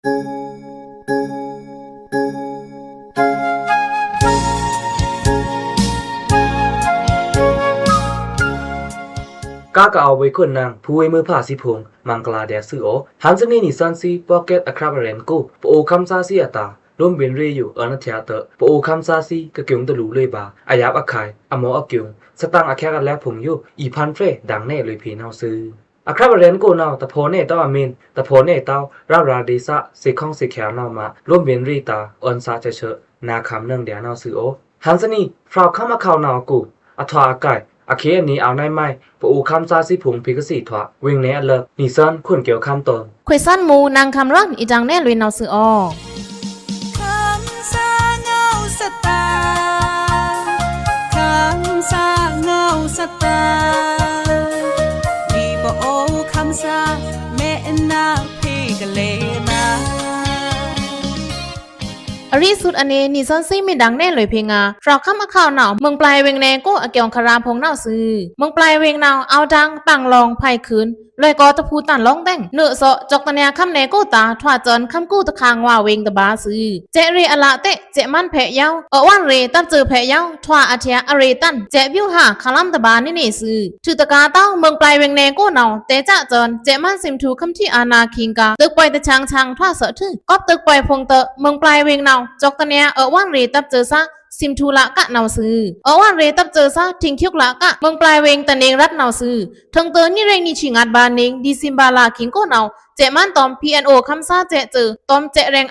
ก้ากเอาไว้คนนางผู้ไว้มือผ่าสิพงมังกลาเดซื้อโอฮันซ์นี่นิสันซีพ็อกเก็ตอะคราบเรนกูปโอคัมซาซีอัตาร่วมเบนเรอยู่อนาเทียเตอปโอคัมซาซีกะเกียงตะลูเลยบาอายาบอะคายอโมอะเกียงสตังอะแค่กันแล้วผมอยู่อีพันเฟรดังแน่เลยพี่น้องซื้ออะคราบเรนกูนาวตะโพเน่ตาอเมนตะโพเน่ตาวราราดิซะสิคองสิแขวนาวมาร่วมเบนรีตาออนซาจะเชนาคำเนื่องเดียนาวซื้อโอฮันซ์นี่ฟราวเข้ามาข่าวนาวกูอะทวาอากายอาเคนี้เอาได้ไหมปอูคำซาสิผงพิกสีถวะวิ่งเนอเลิกนิสันคนเกี่ยวคำตนควยสั้นมูนางคำร้อนอีจังแน่ลุยนาวสืออคำซาเงาสตาคำซาเงาสตาดีบ่โอคำซาแม่นาพี่กะเลนาอริสุดอันนี้นี่ซอนซี่ไม่ดังแน่เลยเพงาเราข้ามข่าวหนาวเมืองปลายเวงแนก็อเกียงคารามพงนาวซื้อเมืองปลายเวงนาวเอาดังปังลองไผ่คืนเลยก็ตะพูตันร้องแต่งเนื้อเสาะจอกตะเนียคำแนก็ตาถวาจนคำกู้ตะคางว่าเวงตะบาซื้อเจเรอละเตะเจมันแผะเย้าวันเรตับเจอแผะเย้าถวาอาเทียอเรตันเจบิวหาคาลัมตะบานี่ซื้อถือตะกาเต้าเมืองปลายเวงแนก็นาวเตะจะจนเจมันซิมทูคำที่อาณาคิงกาตึกไปตะช้างถวาเสาะทึก็ตึกไปพงเตะเมืองปลายเวงนาวจอกตะเนียวันเรตับเจอซะซิมทูละกะนาวซื้อวันเรตับเจอซะทิ้งคิกละกะเมืองปลายเวงตะเนงรัดนาวซื้อทั้งเตอนี่เรงนี่ชิงัดบานเนงดิซิมบาลาคิงก็นาวเจมันตอม PNO คำซาเจเจอตอมเจแรง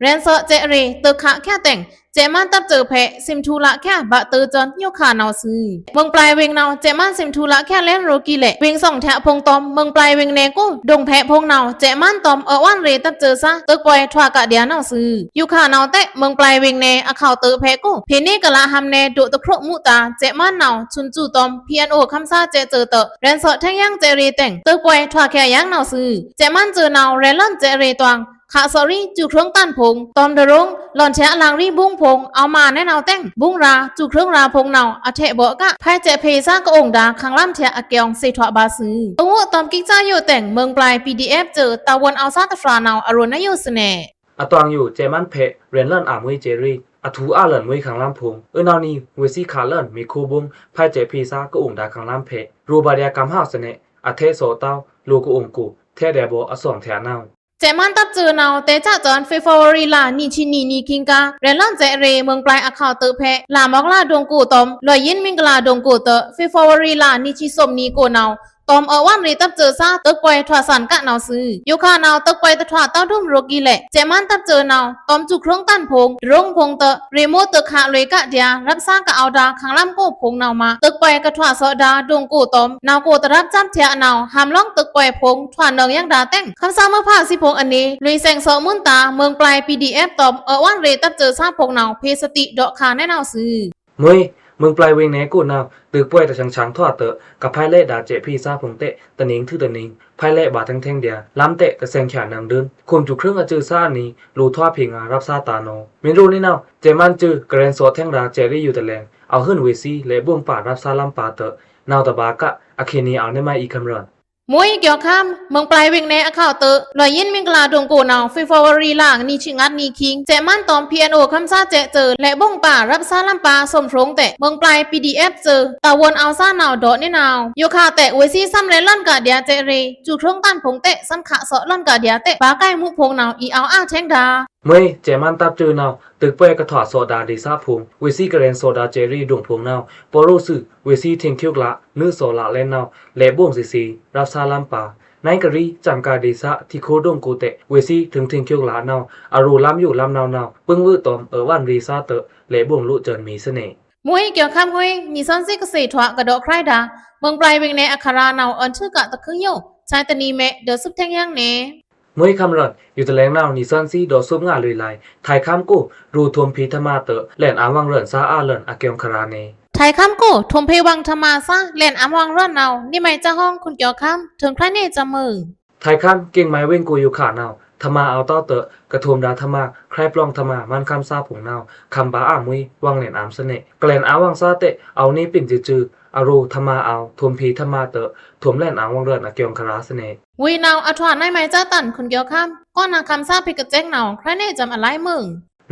แรนเซอเจเรเตอคะแค่แต่งเจมันตับเจอแพซิมทูละแค่บะเตอจอนโยคานาวซื้อเมืองปลายเวงนาวเจมันซิมทูละแค่เล่นโรกีแหละเวงส่องแทะพงตอมเมืองปลายเวงเนกูดงแพพงนาวเจมันตอมวันเรตับเจอซะตึกปอยทวากะเดียนาวซื้อโยคานาวเตะเมืองปลายเวงเนอะข่าวเตอแพกูเพนี่กะละฮัมเนดุตะครมุตาเจมันนาวชุนจูตอม PNO คำซาเจเจอเตอแรนเซอแท่งยังเจเรแต่งตึกปอยทวาแค่ยังนาวซื้อเจมันเจอนาวเรลอนเจเรตวังขาสอรี่จูเครื่องตันพงตอมเดรงหล่อนแชะลางรีบุ้งพงเอามาแน่นาวแต่งบุ้งราจูเครื่องราพงเนาอเทเบกะไพ่เจเพซ่ากะองดาขังล่ำเทะอเกียงเซทวะบาซือตงตอมกิ๊กจ้าโยแต่งเมืองปลาย PDF เจอตะวันเอาซาตะฟราเนาอรุณนโยสเนอะตวงอยู่เจมันเพเรนเลินอามวยเจรีอะทูอาเลินมวยขังลำพงนาวนี้เวซี่คาเลินมีคูบุงไพ่เจพีซ่ากะองดาขังลำเพรูบาเดียกำห้าวสเนอะเทโซเต้าลูกะองกูเทเดโบอสองแถนาวเจมันตับเจอนาวเตจ่าจอนเฟฟอรีลานิชินีนีคิงกาเรนลันเจเรเมืองปลายอาคาวเตอเพลามอกลาดงกูตอมลอยยินมิงกลาดงกูเตอเฟฟอรีลานิชิสมนีโกนาวตอมวันรีตับเจอซาตึกปอยทวาสันกะนาวซื้อยูคานาวตึกปอยตะทวาเต้าดุมโรกีแหละเจมันตับเจอนาวตอมจุเครื่องตันพงรงพงเตอรีโมตตึกขาเลยกะเดียรับสร้างกะเอาดาขังล่ำโกพงนาวมาตึกปอยกะทวาซอดาดงกูตอมนาวกูตะรับจับเทียนาวหามล่องตึกปอยพงทวานเนืองยังดาแต่งคำสาเมื่อผ่าสิพงอันนี้ลุยแสงโซมุนตาเมืองปลาย PDF ตอมวันรีตับเจอซาพงนาวเพสติดอกคาแน่นาวซื้อมวยเมืองปลายเวงเนกูนาวตึกป่วยแต่ช้างทอดเตอกับไพ่เล่ดาเจพีซาพงเตะตะนิงทื่อตะนิงไพ่เล่บาทั้งแท่งเดียล้ำเตะกระแซงแขนนางเดินคุมจุเครื่องอจือซ่านี้รูทอดพิงารับซาตาโนมินรูนี่นาวเจมันจือกระเรนโซแท่งราเจรี่อยู่ตะแลงเอาขึ้นเวซี่และบ่วงป่ารับซาลัมปาเตอนาวตะบากะอะเคนีเอาได้มาอีกคำรอนมวยเกี่ยวข้ามเมืองปลายเวงในอาคาวเตอลอยยินมิงกลาดงโกนาวฟิฟาวรีล่างนีชิงัดนีคิงเจมันตอม PNO คำซาเจเจอและบ้งป่ารับซาลัมปาสมทรงแต่เมืองปลาย PDF เจอตะวนเอาซานาวดอนี่นาวโยคาแต่เวซี่ซ้ำเลลั่นกะเดียเจเรจูทรงตันพงเตะซ้ำขะเสาะลั่นกะเดียเตะปาใกล้มุพงนาวอีเอาแช่งดาเมื่อเจมันตับจือนาวตึกเป้กระถอดโซดาดีซาพุงเวซี่กระเรนโซดาเจรี่ดวงพงนาวปอรูสึเวซี่เทงคิวกละนื้อโซละเล่นนาวและบ่วงซีรับซาลัมปานายกะรีจังกาดีซะที่โคดงกูเตะเวซี่ถึงเคิวลาเนาอารูล้ำอยู่ล้ำนาวปึ้งวื้อตอมวันรีซาเตะและบ่วงลุเจินมีเสน่ห์มวยเกี่ยวข้ามห้วยมีซอนซิกเสถวะกระโดดใครดาเมืองปลายเวงในอาคารานาวอันชื่อกะตะคึงโยชายตะนีเมเดอซุปแท่งย่างเนมวยคำรันอยู่ตะแลงนาวนิซันซีดอซุปงาลุยไลถ่ายคำกูรูทวมพีธมาเตะแหลนอาวังเรินซาอาเรินอาเกียงคาราเนไทยคำกูทมเพวังธรรมาซะแหลนอามวังเรินเนานี่ไม่จะห้องคุณเกี่ยวข้ามถึงใครเนจะมือไทยคำเก่งไม้เว้งกูอยู่ขานาวธรรมาเอาเต้าเตะกระทวมดาธรรมาใครปลองธรรมามันคำซาผงนาวคำบาอามุยวังแหลนอามเสน่แกลนอาวังซาเตะเอานี่ปิ่นจืออารูธรรมาเอาทวมพีธรรมาเตะทวมแหลนอาวังเรินอาเกียงคาราเสน่วีนาวอัฐวานในไม้เจ้าตันคุณเกี่ยวข้ามก็ ก็นาคำซาพิกแจ้งเนาใครแน่จำอะไรมึง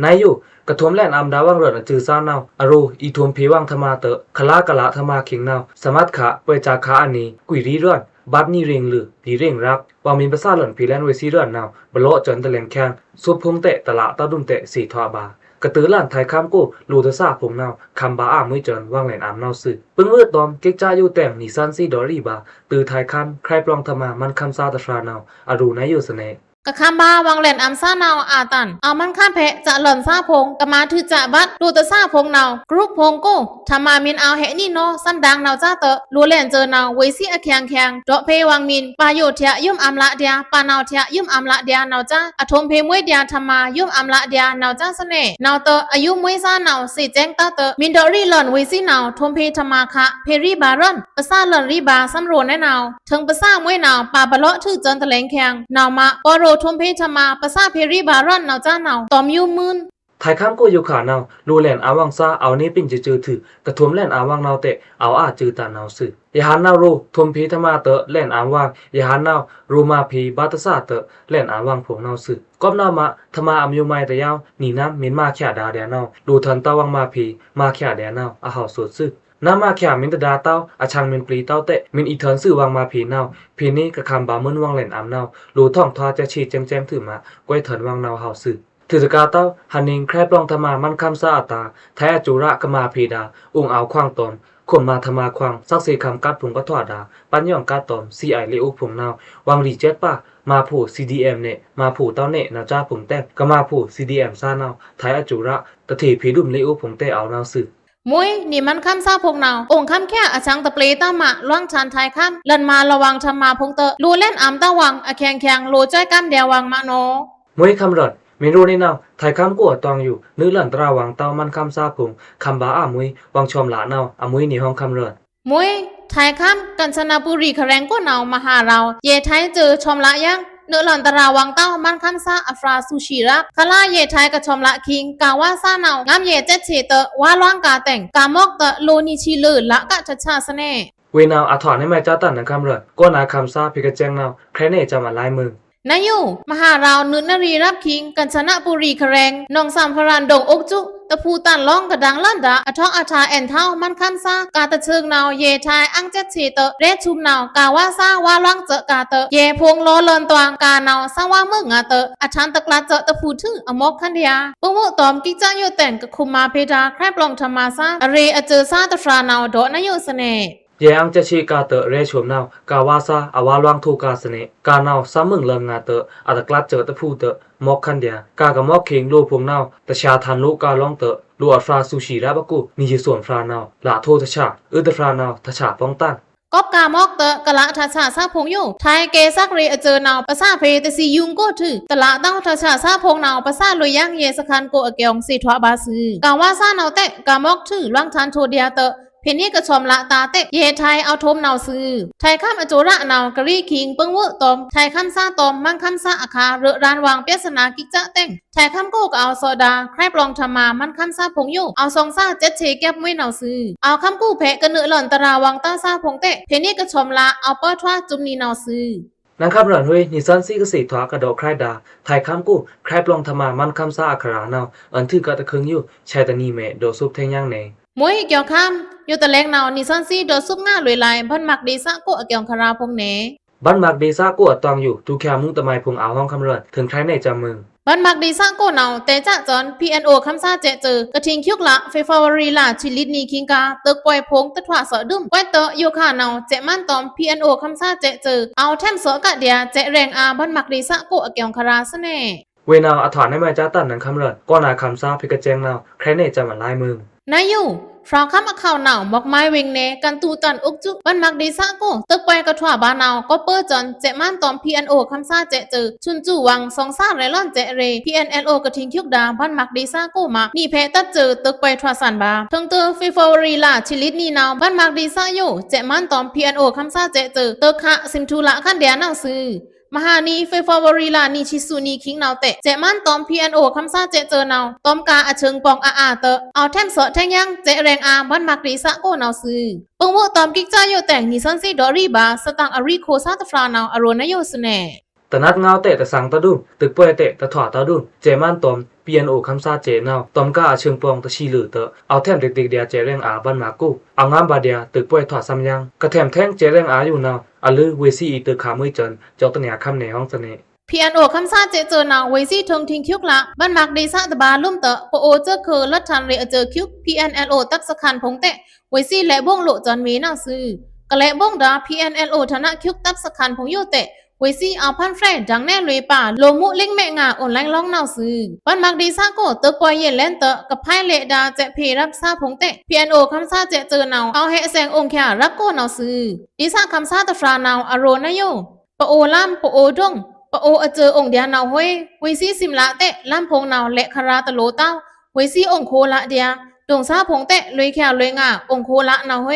นายอยู่กระทวมแล่นอำดาวังเรินจือซ่าเนาอรูอีทวมพีวังธมาเตคลากะละธมาคิงเนาสมัดขะเปจาขาอันนี้กุยรีร้อนบัดนี่เริงหรือดีเร่งรักว่ามีภาษาหล่นพีแลนเวซีเรือนเนาบโลจนตะเลงแข้งสุพงเตะตละตาดุมเตะสีทวาบากระตือลั่นไทยคำกูลูตะซาพงเนาคำบาอ้ามือจนว่างแหลนอำเนาซึปึ้งเลือดตอมเก๊กจ้าอยู่แต่งนิซันซีดอรี่บาตือไทยคำใครปลองธมามันคำซาตะฟราเนาอรูนายอยู่เสน่กะคำบาวังแหลนอัมซาเนาอาตันเอามันข้ามเพะจะหล่อนซาพงกะมาถือจะบัดดูตะซาพงเนากรุ๊ปพงโก้ทำมามินเอาเหนี่โนซ้ำดังเนาจ้าเตะลัวแหลนเจอเนาเวซี่อะแข็งแข็งดอกเพวังมินปาโยเทียยุ่มอัมละเดียปาเนาเทียยุ่มอัมละเดียเนาจ้าอทมเพมวยเดียทำมายุ่มอัมละเดียเนาจ้าเสน่เนาเตะอายุมวยซาเนาสีแจ้งตาเตะมินดอรี่หล่อนเวซี่เนาทมเพทำมาคะเพรีบารอนภาษาหล่อนรีบาซ้ำโรนแน่เนาถึงภาษามวยเนาปาบะเลาะถือจนตะแหลงแข็งเนามาปอโรทมเพทำมาภาษาเพรีบารอนเนาจ้าเนาตอมยูมืนไทยคำกูอยู่ขาเนาลูแลนอาวังซาเอานี้ปิ่นจือถือกระทวมแล่นอาวังเนาเตะเอาอาจือตาเนาซึยาหันเนารูทมพีธมาเตะแล่นอาวังยาหันเนารูมาพีบาตซาเตะแล่นอาวังผงเนาซึกอบเนามาธมาอมยูไมแต่ยาวนี่น้ำมินมาแค่ดาเดียเนาลูทันตาวังมาพีมาแค่เดียเนาอาหาสุดซึน้ำมาแค่มินตดาเต้าอาชังมินปลีเต้าเตะมินอีเทินซื่อวังมาพีเนาพีนี้กะคำบามึนวังแล่นอำเนาลูท่องทอจะชีแจมถือมาก้วยเถินวังเนาเฮาซึถือกาเต้าฮันนิงแครปลองธมามันคำซาตาแท้จุระกมาพีดาอุงเอาควางตนขมมาธมาควางสักสีคำกัดผงก็ถอดดาปัญญองกัดตอมซีไอเลอุผงนาววังรีเจ็ดป่ะมาผู CDM เนมาผูเต้าเนนาจ้าผงแต้กมาผู CDM ซานาวไทยอจุระตะถีผีดุมเลอุผงเตเอานาวสึมวยนี่มันคำซาพงเนาองค์คำแค่อาชังตะเปลตามะล่วงชานไทยคำลันมาระวังทำมาพงเตลูเล่นอำตะวังอะแข็งโลใจกำเดียวังมาโนมวยคำรอดเมนูในนาวไทยคำกัวตองอยู่นึกหลันตราวังเต้ามันคำซาผงคำบาอามวยวังชมหลานาวอามวยนี่ห้องคำรอดมวยไทยคำกัญชนาปุรีคะแรงก็เนามาหาเราเยไทยเจอชมละยังเนื้อหล่อนตราวังเต้ามันคำซาอัฟราซูชิรักคลาเยไทยกับชมละคิงกาว่าซาเนางามเยเจ็ดเฉเตว่าล่างกาแต่งกามอกเตโลนิชิลือละกะชัชาสเน่เวนาวอาถอนให้แม่เจ้าตันนังคำรอดก็นาคำซาพิกแจงนาวใครเน่จะมาลายมือนายูมหาราวนุนรีรับคิงกัญชนะปุรีคะแรงนองสามพรานดงอกจุตะพูตันล่องกระดังลั่นดาอทองอาชาแอนเท้ามันคันซากาตะเชิงนาวเยทายอังเจ็ดเฉเตเรชุมนาวกาว่าซาว่าล่องเจอกาเตเยพงโลเลินตวงกานาวซาว่ามึงอาเตอาชันตะกลาเจตะพูถึงอมกคันเดียปุ้งมุตอมกิจ้าโยแต่งกับคุมมาเพดาแครบลองธรรมาซาอเรอเจอซาตะฟรานาวโดนายสเนเยอังจะชีกาเตเรชวมนาวกาวาซาอาวาลวังทูกาสเนกานาวซ้ำมึงเลิมงาเตอาตะกลัดเจอตะพูเตมอกคันเดียกากะมอกเคิงโลพงนาวตะชาทันลูกาลองเตลูอัฟราซูชิราบกูมีจิส่วนฟรานาวละโทตะชาตะฟรานาวตะชาป้องตันกอบกามอกเตกะละทาชาซาพงอยู่ไทยเกซักเรเจอนาวภาษาเพตซียุงก็ถือตะละเต้าทาชาซาพงนาวภาษาลุยยังเยสคันโกอเกยองสีทวบาซือกาว่าซานาวเตกามอกถือล่างทันโทเดียเตเพนี่กระชมละตาเตะเยไทยเอาทมนาวซื้อไทยข้ามอโจระนาวกะรีคิงเปิงเวตอมไทยข้ามซาตอมมั่งข้ามซาอาคาเรือรานวางเปียสนากิจจะเต้งไทยข้ามโกกเอาโซดาใครปลองธรรมามันข้ามซาพงอยู่เอาซองซาเจ็ดเชแก็บไม่นาวซื้อเอาข้ามกู้แพะกระเนือหล่อนตราวังต้าซาพงเตะเพนี่กระชมละเอาเปิดทว่าจุมนีนาวซื้อนังคำรอนเฮนิซันซีกสีทวากระดอกใครดาไทยคำกู้ใครปลองธรรมามันคำซาอาคารานาวอันถือกะตะคึงอยู่ชายตานีเมโดซุบเทงยังเนมวยเกี่ยวข้ามอยู่ตะแลงนาวนิซันซีโดซุบง่าลวยลายพันมักดีซะก็เกี่ยวคาราพงเนบันมักดีซะก็ตองอยู่ทุกแค่มุงตะไมพงเอาห้องคำรอนถึงใครในจำมึงบันมักดีซะก็นาวแต่จะจอน PNO คำซาเจเจอกระทิงคิกละเฟฟาวรีลาชิลิดนีคิงกาตึกปวยพงตะถวาเสอดึมไว้เตอโยคานาวเจมันตอม PNO คำซาเจเจอเอาแทมเสอกะเดียเจแรงอาบันมักดีซะก็เกี่ยวคาราซะแน่เวนาวอาถอนให้แม่เจ้าตันนังคำรอนก็นาคำซาพิกแจงนาวใครในจำมาลายมึงนายูฟราวข้ามข่าวหนาวบอกไม้เวงเนกันตูตันอุกจุบันมักดีซะกูตึกไปกระถวบานาวก็เปิดจอนเจมันตอม PNO คำซาเจเจอชุนจูวังสองซาไรล่อนเจเร PNLO กระทิงคิกดาบันมักดีซะกูมานี่เพตัดเจอตึกไปทวสันบาทั้งเตอฟิฟอรีลาชิลิดนี่นาวบันมักดีซะโยเจมันตอม PNO คำซาเจเจอตึกคะซิมทูละคันเดียนาวซื้อมหานีเฟฟาวารีลานีชิซูนีคิงนาวเตะเจมันตอม PNO คำซาเจเจอนาวตอมกาอเชิงปองอาเตะเอาแทมเสาะแทงยังเจแรงอาบันมักรีซะโกนาวซื้อปงโวตอมกิกจ้าโยแต่งนิซันซีดอรี่บาสตังอารีโคซาตฟรานาวอโรนโยสเน แต่นัดเงาเตะแต่สังตะดุนตึกป่วยเตะแต่ถอดตะดุนเจมันตอมเปลี่ยนโอคำซาเจนาวตอมก้าเชิงปองตะชีหลือเตะเอาแถมเด็กๆเดียเจเร่งอาบันมากูเอางามบาเดียตึกป่วยถอดซ้ำยังกระแถมแท่งเจเร่งอาอยู่นาวอลือเวซี่อีตึกขามือจนเจ้าตะเนียคำในห้องเสน่ห์ PNO คำซาเจเจอนาไวซี่ทงทิงคิกละบ้านมักดีซะตะบาลุ่มเตะปโอเจอคือลัดทันเรเจอคิก PNLO ตักสคันพงเตะไวซี่และบ้งโลจอนมีน่าซื้อกะและบ้งดา PNLO ธนะคิกตักสคันพงโยเตะไวซี่เอาพันแฟร์ดังแน่เลยป่าโลมุเล็งแม่งาอ่อนแรงร้องน่าซื้อบ้านมักดีซะก็เตะปอยเย็นเล่นเตะกับไพ่เลดาเจเพรับซาพงเตะ PNO คำซาเจเจอนาเอาเฮแสงองค์แค่รับโกน่าซื้อดีซะคำซาตะฟรานาวอโรนโยปโอลามปโอดงปโอเจอองค์เดียนาวเฮไวซี่สิมละเตะลำพงนาวและคาราตะโลเต้าไวซี่องค์โคละเดียดงซาพงเตะเลยแค่เลยงาองค์โคละนาวเฮ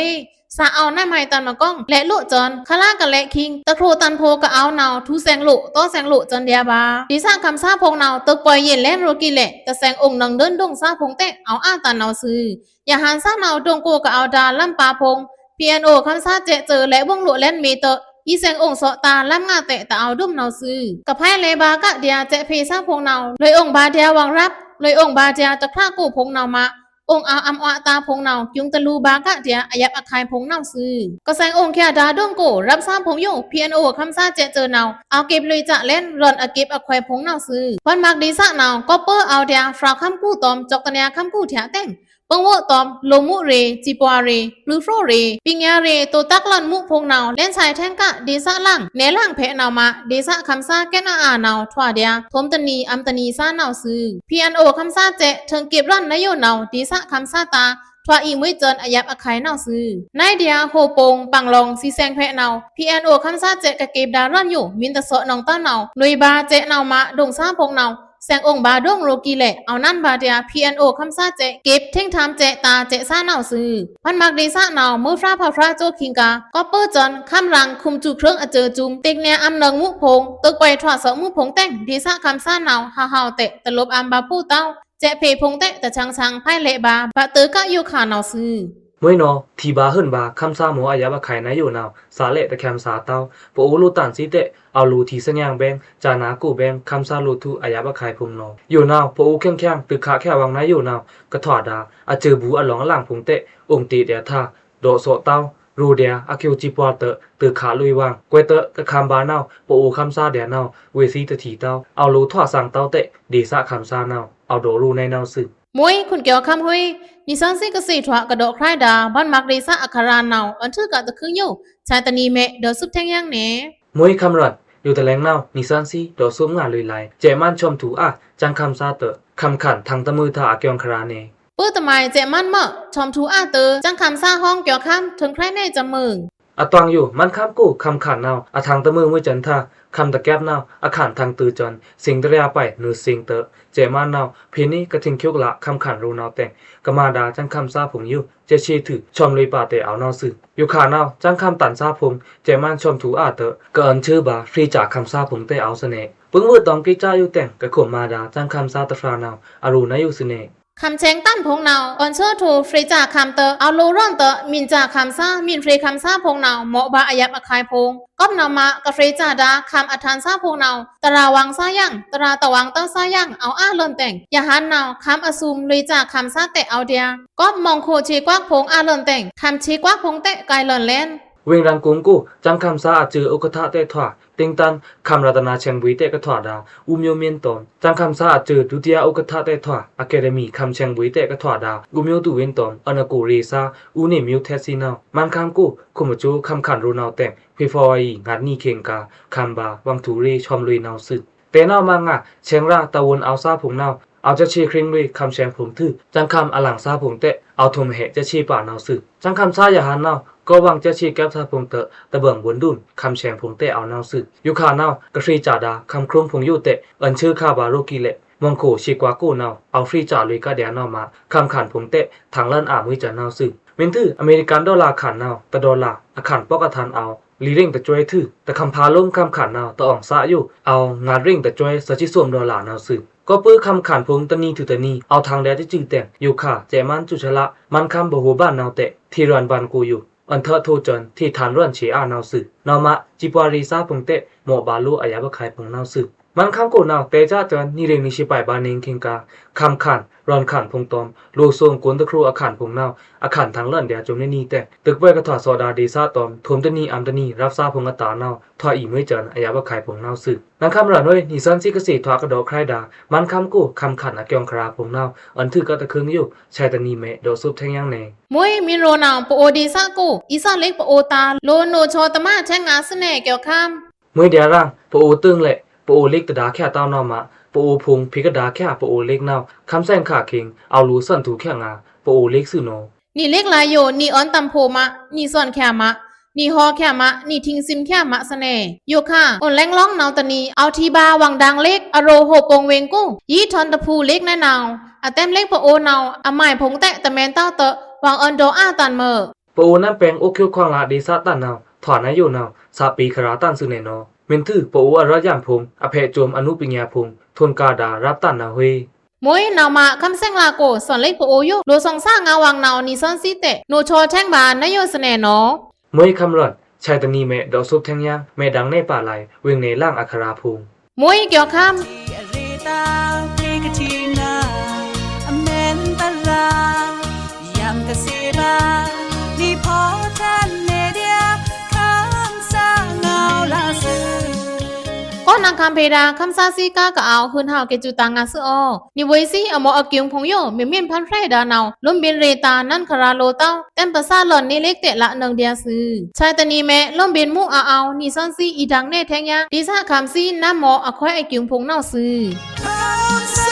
สาเอาหน้าไม้ตันมากล้องและลุจอนคาลากะและคิงตะโครตันโพกะเอานาวทูแสงลุต้อแสงลุจอนเดียบาดีสร้างคำซาพงนาวตึกปล่อยเย็นเล่นโรกิเละแต่แสงองค์นังเดินดงซาพงเตะเอาอ้าตันนาวซื้ออย่าหันซานาวดงโกกะเอาดาล่ำปาพง PNO คำซาเจอและวงลุเล่นมีเตออีแสงองค์สอตาล่ำงาเตะแต่เอาดุ้มนาวซื้อกับไพ่เลบากะเดียเจเพซาพงนาวเลยองค์บาเดียวังรับเลยองค์บาเดียตะครากูพงนาวมาองค์เอาอำอตาพงเนายุงตะลูบากะเดียอายับอคายพงเนาซื้อก็แสงองค์แค่ดาด้งโกรับซาพงโย PNO คำซาเจอเนาเอาเก็บเลยจะเล่นรอนอเก็บอควายพงเนาซื้อวันมักดีซะเนาก็เปอเอาเดียฟราวคำกู้ตอมจอกตะเนียคำกู้เถียเต้งปงโวตอมโลมุเรจิปวาเรปลูโฟเรปิงยาเรโตตักลอนมุพงเนาเล่นชายแท่งกะดีซะลังเนลังเพเนามาดีซะคำซาแกนอาเนาทว่าเดียทมตนีอัมตนีซาเนาซื้อ PNO คำซาเจถึงเก็บร่อนนโยเนาดีซะคำซาตาทว่าอีมือเจินอายับอคายเนาซื้อนายเดียโฮปงปังลองซีแซงเพเนา PNO คำซาเจกะเก็บดาร่อนอยู่มินตะโซนองต้าเนาลุยบาเจเนามาดงซาพงเนาแสงองค์บาด้งโรกีเละเอานั่นบาเดีย PNO คำซาเจเก็บเท่งทำเจตาเจซ่าเนาซื้อพันมักดีซ่าเนามือฟราพาฟราโจคิงกาก็เปิดจอนคำรังคุมจูเครื่องอเจอจุมเต็กเนียอำเนิงมุพงตึกไปถอดเสมุพงแต่งดีซ่าคำซ่าเนาฮาวเตะตลบอัมบาปูเต้าเจเพพงเตะแต่ชังไพ่เละบาบะเตอกะอยู่ขาเนาซื้อมวยนอทีบาเฮิรนบาคำซาหมูอายาบะไข่นายอยู่นาวสาเละตะแคมสาเตาปอูลูตันซีเตะเอาลูทีสัญญางแบงจานากูแบงคำซาลูทูอายาบะไข่พุงนออยู่นาวปอูแข้งตึกขาแค่วังนายอยู่นาวกระถอดาอาเจอบูอหลองหลังพุงเตะองตีเดียท่าโดโซเต้ารูเดียอาคิวจิปวาเตะตึกขาลุยวางกวยเตะกะคำบานาวปอูคำซาเดียนาวเวซีตะถีเต้าเอาลูถอดสั่งเต้าเตะดีซะคำซานาวเอาโดรูในนาวซึมวยคุณเกี่ยวคำหุยนิสันซีกสีถวกระโดดคล้ายดาบ้านมักดีซะอัคารานาวอันชื่อกะตะคึงโยชายตนีเมเดอซุปแทงยังเนมวยคำรัดอยู่แต่แรงนาวนิสันซีโดซุมงาลุยไลเจมันชมถูอ่ะจังคำซาเตะคำขันทางตะมือทาอาเกียงคราเนปื้อตะไมเจมันเมะชอมทูอาเตอจังคำซาห้องเกี่ยวคำถึงใครในจำมึงอะตวงอยู่มันคำกูคำขันนาวอะทางตะมือมือจันทาคำตะแกบนาวอะขันทางตือจอนสิงตะเรียไปนือสิงเตอเจมันนาวพีนี้กระทิงคิกละคำขันรูนาวแต่งกมาดาจังคำซาผงอยู่เจชีถือชมเลยปาเตเอานาวซึอยู่ขานาวจังคำตันซาผงเจมันชมถูอาเตอเกินชื่อบาฟรีจากคำซาผงเตเอาเสน่ปึ้งวืดตองกิจ้าอยู่แต่งกะขมมาดาจังคำซาตะฟรานาวอารูนาอยู่เสน่คำเชงตั้นพงนาวออนเชอร์ทูฟรีจากคำเตอเอาโลร่อนเตอมินจากคำซ่ามินฟรีคำซ่าพงนาวเหมาะบาอายับอคายพงก้มนามากะฟรีจาดาคำอัฐานซ่าพงนาวตราวังซ่ายังตราตะวังเตอซ่ายังเอาอ้าเลินแต่งอย่าหันนาวคำอซูมเลยจากคำซ่าเตะเอาเดียก้มมองโคชีกวักพงอ้าเลินแต่งคำชีกวักพงเตะไกลเลินเล่นเวงรังกุงกูจังคำซาอาจืออุกทะเตถวาติงตันคำรัตนาเชียงบุยเตกะถวาดาอุมโยเมียนตอนจังคำซาอาจือดุติยาอุกทะเตถวาอะคาเดมีคำเชียงบุยเตกะถวาดาอุมโยตุเวนตอนอนากูรีซาอูนิมิวเทซีนาวมันคำกูคุมจูคำขันรูนาวแต่งพิฟอยงัดนีเคงกาคำบาวังทูรีชอมลุยนาวซึเตนาวมังอะเชียงราตะวนเอาซาผงนาวเอาจะชีคริงลุยคำเชียงผงทื่อจังคำอลังซาผงเตเอาทุมเหจะชีป่านาวซึจังคำซาอย่าหันนาวก็วังจะชีแก้วทาพงเตะตะเบิ่งบนดุนคำแฉงพงเตะเอานาวซึอยู่ขานาวกระฟรีจาดาคำครุมพงยุเตะอันชื่อคาบาโรกิเละมงโคชีกวากูนาวเอาฟรีจาลุยกะเดียนาวมาคำขันพงเตะทางลั่นอามือจานาวซึเมนทื่ออเมริกันดอลลาร์ขันนาวตะดอลลาร์อขันปอกะทันเอาลีเร่งตะจวยทื่อตะคำพาลงคำขันนาวตะอ่องซะอยู่เอางานเร่งตะจวยสะชิสวมดอลลาร์นาวซึก็ปื้อคำขันพงตะนีถือตะนีเอาทางแดดที่จืดแต่งอยู่ค่ะเจมันจุชละมันคำบ่ฮู้บ้านนาวเตะที่รอนบ้านกูอยู่อ อันเถอะโทจนที่ฐานร่วนเฉียอานาวสึนอมะจิปวารีซาพงเตะหมอบาลูอายาบะไคพงนาวสึมันคำกูนาวเตจ้าจนนี่เรงนิชิไปบานิงคิงกาคำขันรอนขันพงตอมโลโซงกวนตะครูอาขันพงนาวอาขันทางเลื่อนเดียจมในนี้แต่ตึกไว้กระถอดโซดาดีซาตอมทมตะนีอัมตะนีรับซาพงกตานาวทออีไม่จนอายาบะไคพงนาวสึนังคำรันเว้ยนิซันซิกสีทวากระดอใครดามันคำกูคำขันอเกียงคราพงนาวอันถือกะตะคึงอยู่ชายตะนีเมโดซุบแทงยังเน มวยมินโรนาวปโอดีซากูอีซาเล็กปโอตาโลโนโชตมาแช่งอาสเนเกี่ยวข้าม เมื่อเดียร่างปโอตึงเละปโอเล็กตะดาแค่เต้านอมะปโอพุงพิกดาแค่ปโอเล็กนาวคำแซงขาคิงเอารู้สั่นถูแค่งาปโอเล็กซื่อโน นี่เล็กลายโยนี่ออนตัมโพมะนี่ซ่อนแค่มะนี่ฮอแค่มะนี่ทิงซิมแค่มะสเนโยค่ะอ่อนแรงร้องนาวตะนีเอาทีบาวังดังเล็กอโรโหปงเวงกู้ยี่ทอนตะพูเล็กแน่นาวอะเต็มเล็กปโอนาวอะหมายผงแตะตะแมนเต้าเตะวังเอินโดอาตันเมอ ปโอนั่นแปลงโอคิวควางลาดีซาตันนาวถอนนายโยนาวซาปีคราตันซื่อเนโนเมนทือปโออรยันพงอเพโจมอนุปิญญาพงทนกาดารับตันนาเฮ มวยนาวมาคำเส้งลาโกสอนเล็กปโอโยโลซองซ่างาวังนาวนี่ซ่อนซีเตะโนโชแท่งบานนายโยสเนโน เมื่อคำรันชายตะนีเมดอกซุบแทงยังเมดังในป่าไหลเวงในล่างอัคราพง มวยเกี่ยวข้าม รีตาเพกทีนาอเมนตลายามกะเซบานี่พอทันเนเดียคำสาเงาลาซึ ก็นางคำเพดาคำซาซีกากะเอาหืนเฮาเกจูตางาซืออนี่เวยซีอมออเกียงพงโยเมียนเมียนพันไพรดานาวลมเบียนเรตานั่นคาราโลเต้าเต็มประสาหล่อนนี่เล็กเตะละนังเดียซือชายตะนีแม่ลมเบียนมุเอานี่ซันซีอีดังแน่แทงยาดีซ่าคำซีน้ำหมออคอยไอเกียงพงเน่าซือ คำสา